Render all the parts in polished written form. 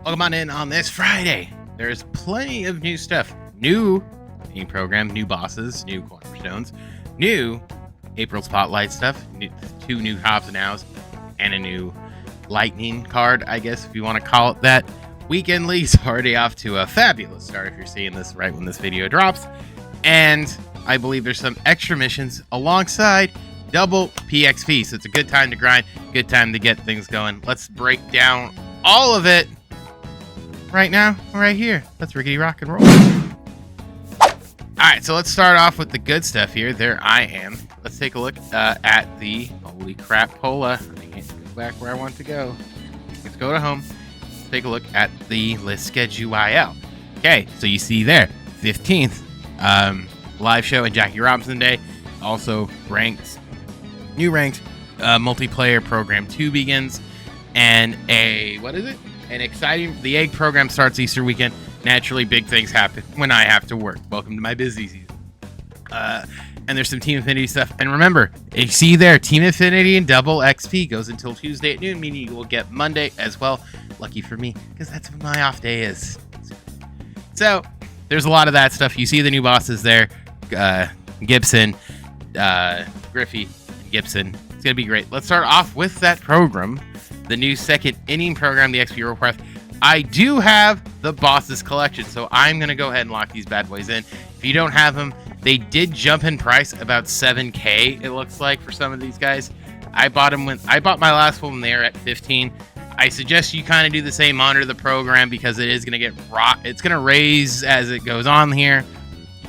Welcome on in on this Friday. There's plenty of new stuff. New game program, new bosses, new cornerstones, new April Spotlight stuff, two new Hops and Nows, and a new lightning card, I guess, if you want to call it that. Weekend League's already off to a fabulous start if you're seeing this right when this video drops. And I believe there's some extra missions alongside double PXP. So it's a good time to grind, good time to get things going. Let's break down all of it right now, right here. Let's rickety rock and roll. Alright, so let's start off with the good stuff here. There I am. Let's take a look at the, holy crap, Pola. I can't go back where I want to go. Let's go to home. Let's take a look at the list schedule. Okay, so you see there, 15th, live show and Jackie Robinson Day. Also ranked, new ranked multiplayer program 2 begins. And an exciting, the egg program starts Easter weekend. Naturally, big things happen when I have to work. Welcome to my busy season. And there's some Team Affinity stuff. And remember, you see there, Team Affinity and double XP goes until Tuesday at noon, meaning you will get Monday as well. Lucky for me, because that's when my off day is. So, there's a lot of that stuff. You see the new bosses there. Gibson, Griffey, and Gibson. It's going to be great. Let's start off with that program. The new second inning program, the XP Warcraft. I do have the bosses collection, so I'm going to go ahead and lock these bad boys in. If you don't have them, they did jump in price about 7K, it looks like, for some of these guys. I bought them when I bought my last one there at 15. I suggest you kind of do the same under the program because it is going to get it's going to raise as it goes on here.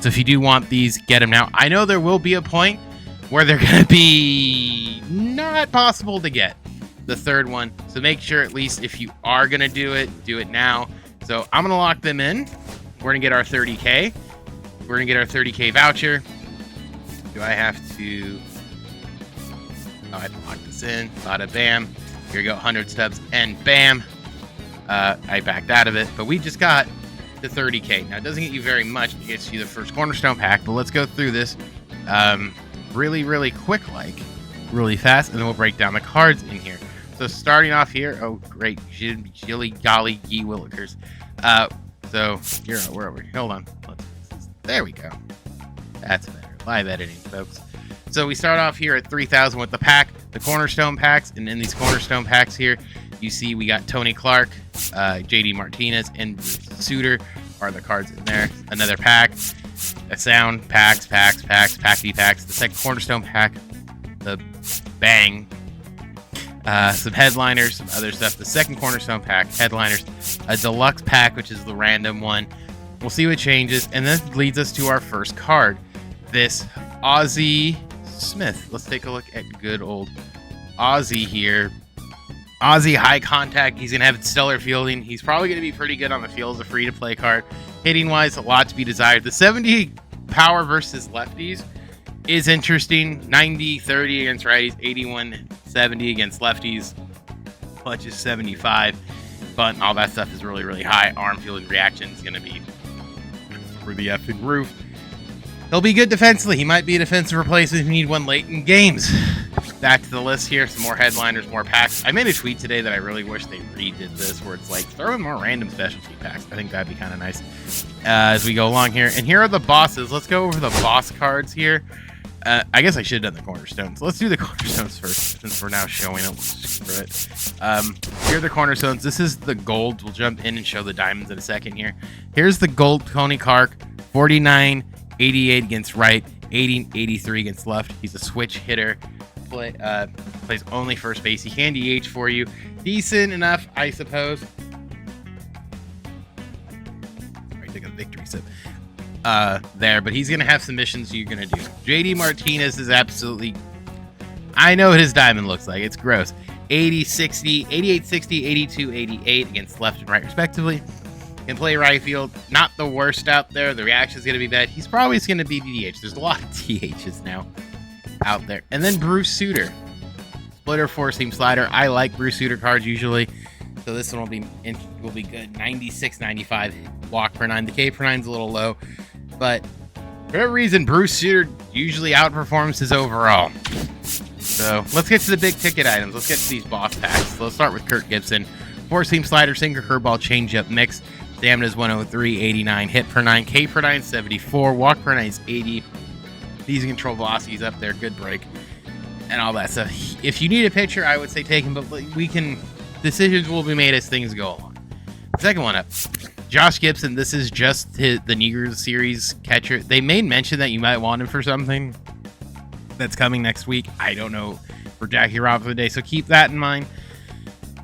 So if you do want these, get them now. I know there will be a point where they're going to be not possible to get. The third one, so make sure at least if you are gonna do it now. So I'm gonna lock them in. We're gonna get our 30K. We're gonna get our 30K voucher. Do I have to? Oh, I have to lock this in. Bada bam. Here we go, 100 stubs and bam. I backed out of it, but we just got the 30K. Now it doesn't get you very much. It gets you the first cornerstone pack, but let's go through this really quick, really fast, and then we'll break down the cards in here. So starting off here, oh great, Jilly Golly Gee Willikers. So here, where are we? Hold on. There we go. That's better. Live editing, folks. So we start off here at 3,000 with the pack, the cornerstone packs, and in these cornerstone packs here, you see we got Tony Clark, JD Martinez, and Suter are the cards in there. Another pack, a sound packs, packety packs. The second cornerstone pack, the bang. Some headliners, some other stuff. The second cornerstone pack, headliners, a deluxe pack, which is the random one. We'll see what changes, and this leads us to our first card, this Ozzie Smith. Let's take a look at good old Ozzie here. Ozzie, high contact. He's gonna have stellar fielding. He's probably gonna be pretty good on the field as a free-to-play card. Hitting wise, a lot to be desired. The 70 power versus lefties is interesting. 90-30 against righties, 81-70 against lefties. Clutch is 75. But all that stuff is really high. Arm fielding reaction is going to be through the effing roof. He'll be good defensively. He might be a defensive replacement if you need one late in games. Back to the list here. Some more headliners, more packs. I made a tweet today that I really wish they redid this, where it's like, throw in more random specialty packs. I think that'd be kind of nice as we go along here. And here are the bosses. Let's go over the boss cards here. I guess I should have done the cornerstones. Let's do the cornerstones first, since we're now showing them. Screw it. Here are the cornerstones. This is the gold. We'll jump in and show the diamonds in a second here. Here's the gold Tony Clark, 49, 88 against right, 80, 83 against left. He's a switch hitter. Plays only first base. He can DH for you. Decent enough, I suppose. Sorry, take a victory sip. There, but he's gonna have some missions you're gonna do. JD Martinez is absolutely, I know what his diamond looks like, it's gross. 80 60, 88 60, 82 88 against left and right respectively. Can play right field, not the worst out there. The reaction is gonna be bad. He's probably gonna be DH. There's a lot of DHs now out there. And then Bruce Suter, splitter, four seam slider. I like Bruce Suter cards usually, so this one will be good. 96 95 walk per 9. The K per 9 is a little low, but for whatever reason, Bruce Suter usually outperforms his overall. So let's get to the big ticket items. Let's get to these boss packs. So let's start with Kirk Gibson. Four-seam slider, sinker, curveball, changeup mix. Stamina is 103, 89. Hit per 9, K per 9, 74. Walk per 9 is 80. These control velocities up there. Good break. And all that stuff. If you need a pitcher, I would say take him, but decisions will be made as things go along. Second one up, Josh Gibson. This is just the Negro Series catcher. They made mention that you might want him for something that's coming next week. I don't know for Jackie Robinson Day, so keep that in mind.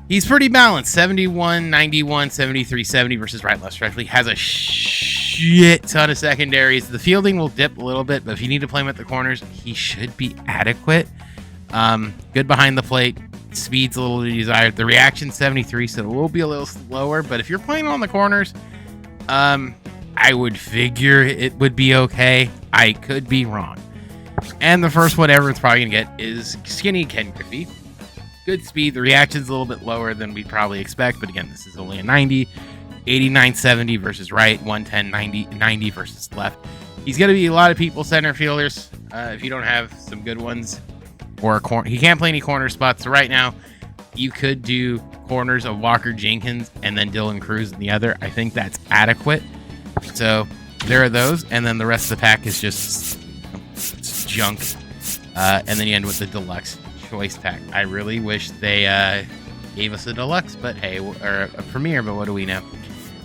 He's pretty balanced. 71, 91, 73, 70 versus right, left, respectively. Has a shit ton of secondaries. The fielding will dip a little bit, but if you need to play him at the corners, he should be adequate. Good behind the plate. Speed's a little desired. The reaction 73, so it will be a little slower, but if you're playing on the corners, I would figure it would be okay. I could be wrong. And the first one everyone's probably gonna get is skinny Ken Griffey. Good speed. The reaction's a little bit lower than we'd probably expect, but again, this is only a 90. 89, 70 versus right. 110, 90 versus left. He's gonna be a lot of people center fielders. If you don't have some good ones. Or he can't play any corner spots. So right now, you could do corners of Walker Jenkins and then Dylan Cruz in the other. I think that's adequate. So there are those, and then the rest of the pack is just it's junk. And then you end with the deluxe choice pack. I really wish they gave us a deluxe, but hey, or a premiere. But what do we know?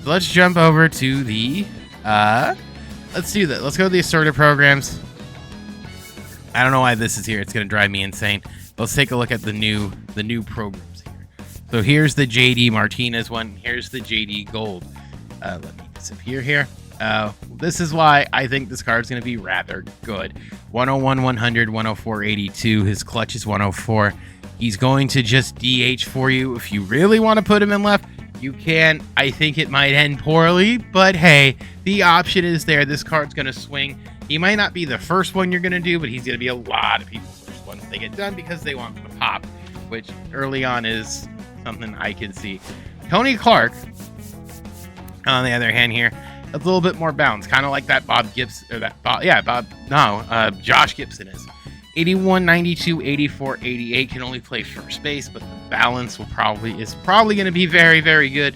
So let's jump over to the. Let's do that. Let's go to the assorted programs. I don't know why this is here. It's going to drive me insane. Let's take a look at the new programs here. So here's the JD Martinez one. Here's the JD Gold. Let me disappear here. This is why I think this card is going to be rather good. 101, 100, 104, 82. His clutch is 104. He's going to just DH for you. If you really want to put him in left, you can. I think it might end poorly, but hey, the option is there. This card's going to swing. He might not be the first one you're going to do, but he's going to be a lot of people's first one if they get done because they want them to pop, which early on is something I can see. Tony Clark, on the other hand here, a little bit more balanced, kind of like that Josh Gibson is. 81, 92, 84, 88 can only play first base, but the balance is probably going to be very, very good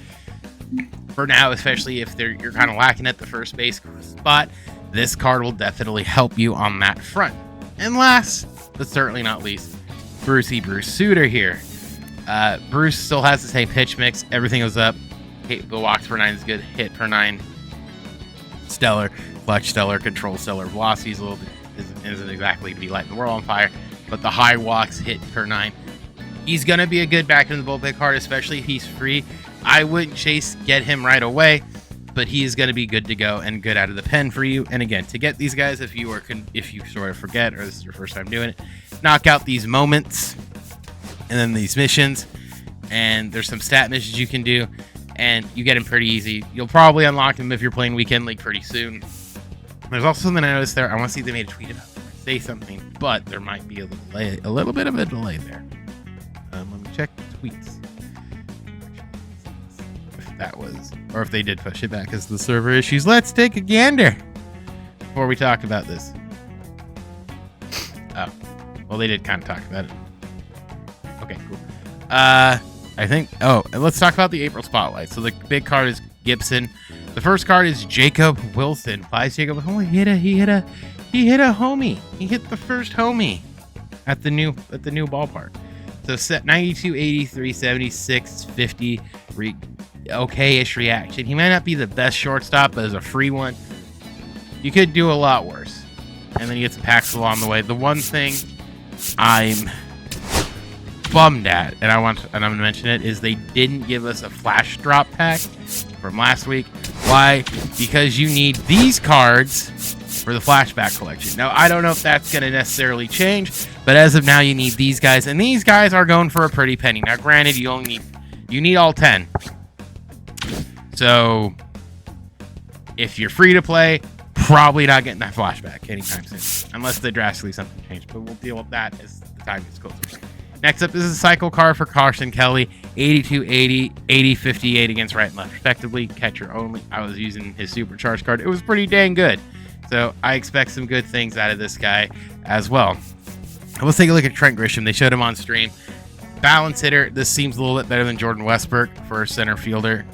for now, especially if you're kind of lacking at the first base spot. This card will definitely help you on that front. And last, but certainly not least, Bruce Sutter here. Bruce still has the same pitch mix. Everything goes up. The walks per 9 is good. Hit per 9, stellar. Clutch stellar. Control stellar. Velocity's a little bit isn't exactly to be lighting the world on fire, but the high walks, hit per 9. He's gonna be a good back in the bullpen card, especially if he's free. I wouldn't get him right away, but he is going to be good to go and good out of the pen for you. And again, to get these guys, if you sort of forget or this is your first time doing it, knock out these moments and then these missions. And there's some stat missions you can do, and you get them pretty easy. You'll probably unlock them if you're playing Weekend League pretty soon. There's also something I noticed there. I want to see if they made a tweet about it. Say something, but there might be a little bit of a delay there. Let me check the tweets. That was, or if they did push it back because of the server issues. Let's take a gander before we talk about this. Oh, well, they did kind of talk about it. Okay, cool. I think. Oh, and let's talk about the April spotlight. So the big card is Gibson. The first card is Jacob Wilson. Why is Jacob? Oh, he hit a homie. He hit the first homie at the new ballpark. So set 92, 83, 76, 50. Okay-ish reaction. He might not be the best shortstop, but as a free one, you could do a lot worse. And then you get some packs along the way. The one thing I'm bummed at, and I'm going to mention it, is they didn't give us a flash drop pack from last week. Why? Because you need these cards for the flashback collection. Now, I don't know if that's going to necessarily change, but as of now, you need these guys, and these guys are going for a pretty penny. Now, granted, you need all 10. So, if you're free to play, probably not getting that flashback anytime soon, unless they drastically something changed. But we'll deal with that as the time gets closer. Next up is a cycle card for Carson Kelly, 82, 80, 80, 58 against right and left, respectively. Catcher only. I was using his supercharged card. It was pretty dang good. So I expect some good things out of this guy as well. Let's take a look at Trent Grisham. They showed him on stream. balance hitter. This seems a little bit better than Jordan Westbrook for a center fielder.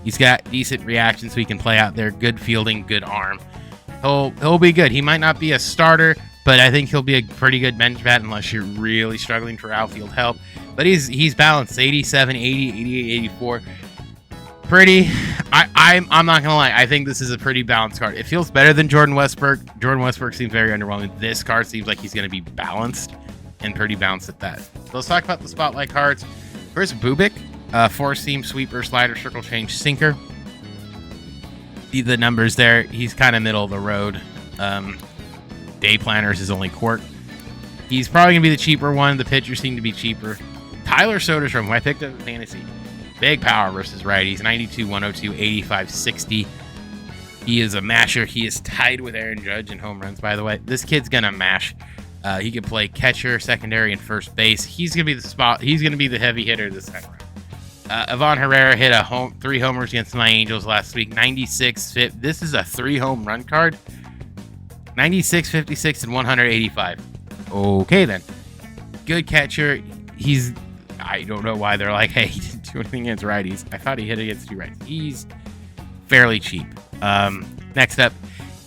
He's got decent reaction, so he can play out there. Good fielding, good arm. He'll be good. He might not be a starter, but I think he'll be a pretty good bench bat unless you're really struggling for outfield help. But he's balanced. 87, 80, 88, 84. Pretty. I'm not gonna lie. I think this is a pretty balanced card. It feels better than Jordan Westbrook. Jordan Westbrook seems very underwhelming. This card seems like he's gonna be balanced and pretty balanced at that. So let's talk about the spotlight cards. First, Bubik, 4-seam, sweeper, slider, circle change, sinker. See the numbers there. He's kind of middle of the road. Day planner is his only quirk. He's probably gonna be the cheaper one. The pitchers seem to be cheaper. Tyler Soderstrom, who I picked up in fantasy. Big power versus righties. 92, 102, 85, 60. He is a masher. He is tied with Aaron Judge in home runs, by the way. This kid's gonna mash. He can play catcher, secondary, and first base. He's gonna be the spot. He's gonna be the heavy hitter this time around. Ivan Herrera hit 3 homers against my Angels last week. 96. This is a 3-home run card. 96, 56, and 185. Okay then. Good catcher. I don't know why they're like, hey, he didn't do anything against righties. I thought he hit against 2 righties. He's fairly cheap. Next up,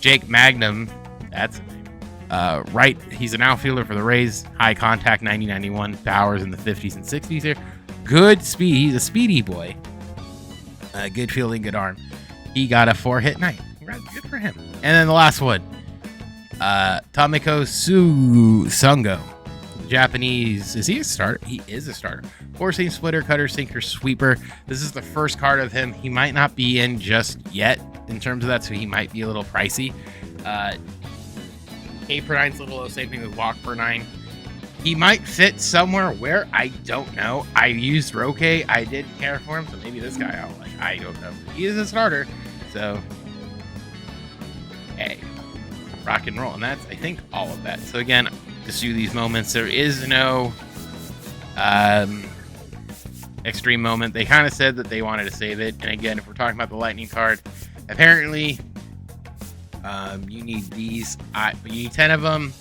Jake Magnum. That's his name. Right. He's an outfielder for the Rays. High contact, 90, 91. Powers in the 50s and 60s here. Good speed. He's a speedy boy. Good fielding, good arm. He got a 4-hit night. Good for him. And then the last one. Tomiko Sungo. Japanese. Is he a starter? He is a starter. 4-seam, splitter, cutter, sinker, sweeper. This is the first card of him. He might not be in just yet in terms of that, so he might be a little pricey. K per 9's a little low. Same thing with walk per 9. He might fit somewhere where I don't know. I used Roque. I didn't care for him, so maybe this guy I'll like. I don't know. He is a starter, so hey, rock and roll. And that's, I think, all of that. So again, just do these moments. There is no extreme moment. They kind of said that they wanted to save it. And again, if we're talking about the lightning card, apparently you need these. You need 10 of them.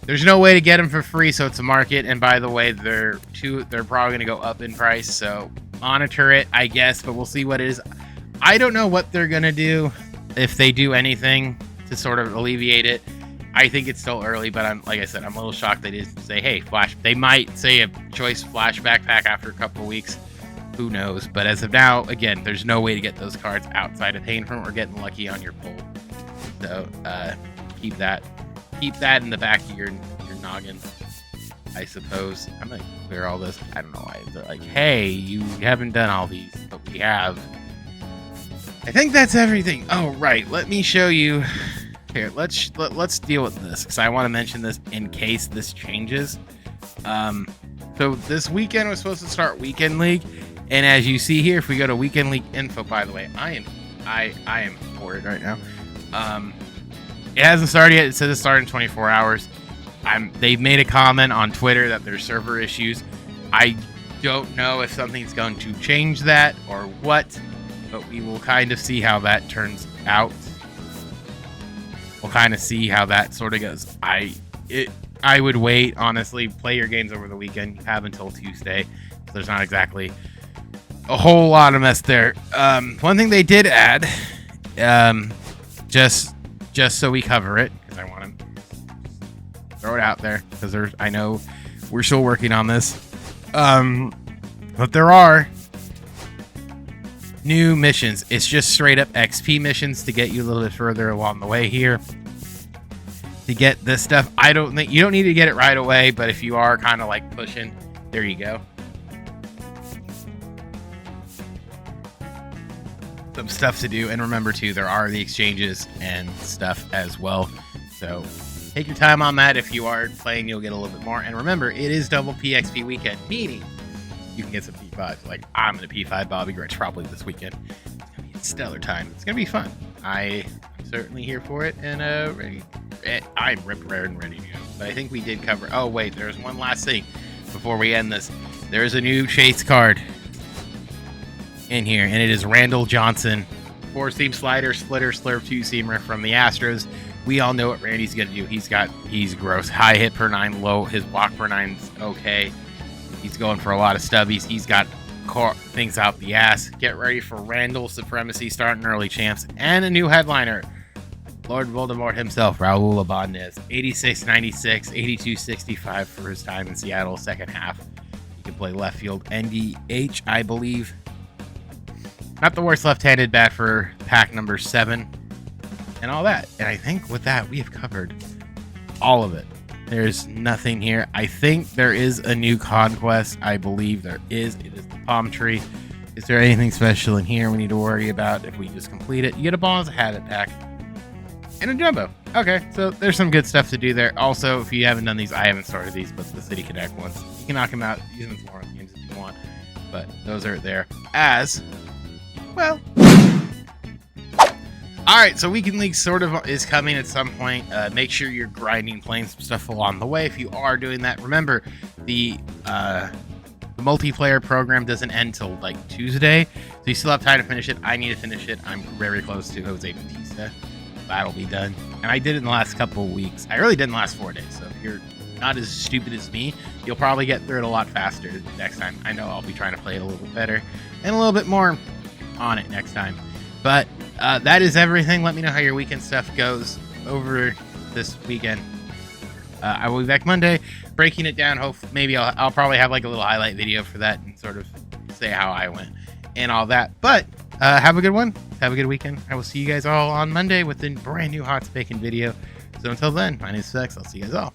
There's no way to get them for free, so it's a market. And by the way, they're probably going to go up in price. So monitor it, I guess. But we'll see what it is. I don't know what they're going to do, if they do anything to sort of alleviate it. I think it's still early, but like I said, I'm a little shocked they didn't say, hey, flash. They might say a choice flashback pack after a couple of weeks. Who knows? But as of now, again, there's no way to get those cards outside of paying for them or getting lucky on your pull. So keep that in the back of your noggin, I suppose. I'm gonna clear all this. I don't know why they're like, hey, you haven't done all these, but we have. I think that's everything. Oh, right. Let me show you. Here, let's deal with this because I want to mention this in case this changes. So this weekend was supposed to start Weekend League, and as you see here, if we go to Weekend League info, by the way, I am for it right now. It hasn't started yet. It says it started in 24 hours. They've made a comment on Twitter that there's server issues. I don't know if something's going to change that or what, but we will kind of see how that turns out. We'll kind of see how that sort of goes. I would wait, honestly. Play your games over the weekend. You have until Tuesday, so there's not exactly a whole lot of mess there. One thing they did add, just so we cover it, because I want to throw it out there, because I know we're still working on this. But there are new missions. It's just straight up XP missions to get you a little bit further along the way here. To get this stuff, I don't think you don't need to get it right away, but if you are kind of like pushing, there you go. Some stuff to do, and remember too, there are the exchanges and stuff as well. So take your time on that. If you are playing, you'll get a little bit more. And remember, it is double PXP weekend, meaning you can get some P5s. Like I'm gonna P5 Bobby Gretsch probably this weekend. It's gonna be a stellar time. It's gonna be fun. I'm certainly here for it and ready. I'm ripped, rared, and ready to go. But I think we did cover. Oh wait, there's one last thing before we end this. There's a new chase card in here, and it is Randall Johnson, 4-seam slider, splitter, slurve, 2-seamer from the Astros. We all know what Randy's gonna do. He's gross. High hit per 9, low. His walk per 9's okay. He's going for a lot of stubbies. He's got things out the ass. Get ready for Randall Supremacy starting early, champs. And a new headliner, Lord Voldemort himself, Raul Ibanez. 86-96, 82-65 for his time in Seattle, second half. He can play left field, NDH, I believe. Not the worst left-handed bat for pack number 7 and all that. And I think with that, we have covered all of it. There's nothing here. I think there is a new conquest. I believe there is. It is the palm tree. Is there anything special in here we need to worry about if we just complete it? You get a Balls Habit pack and a jumbo. Okay, so there's some good stuff to do there. Also, if you haven't done these, I haven't started these, but the City Connect ones, you can knock them out using the Florida games if you want. But those are there as well. All right, so Weekend League sort of is coming at some point. Make sure you're grinding, playing some stuff along the way. If you are doing that, remember the multiplayer program doesn't end till like Tuesday, so you still have time to finish it. I need to finish it. I'm very close to Jose Bautista. That'll be done. And I did it in the last couple of weeks. I really did in the last 4 days. So if you're not as stupid as me, you'll probably get through it a lot faster next time. I know I'll be trying to play it a little bit better and a little bit more on it next time. But that is everything. Let me know how your weekend stuff goes over this weekend. I will be back Monday, breaking it down. Maybe I'll probably have like a little highlight video for that and sort of say how I went and all that. But have a good one. Have a good weekend. I will see you guys all on Monday with a brand new Hot Bacon video. So until then, my name is Specs. I'll see you guys all.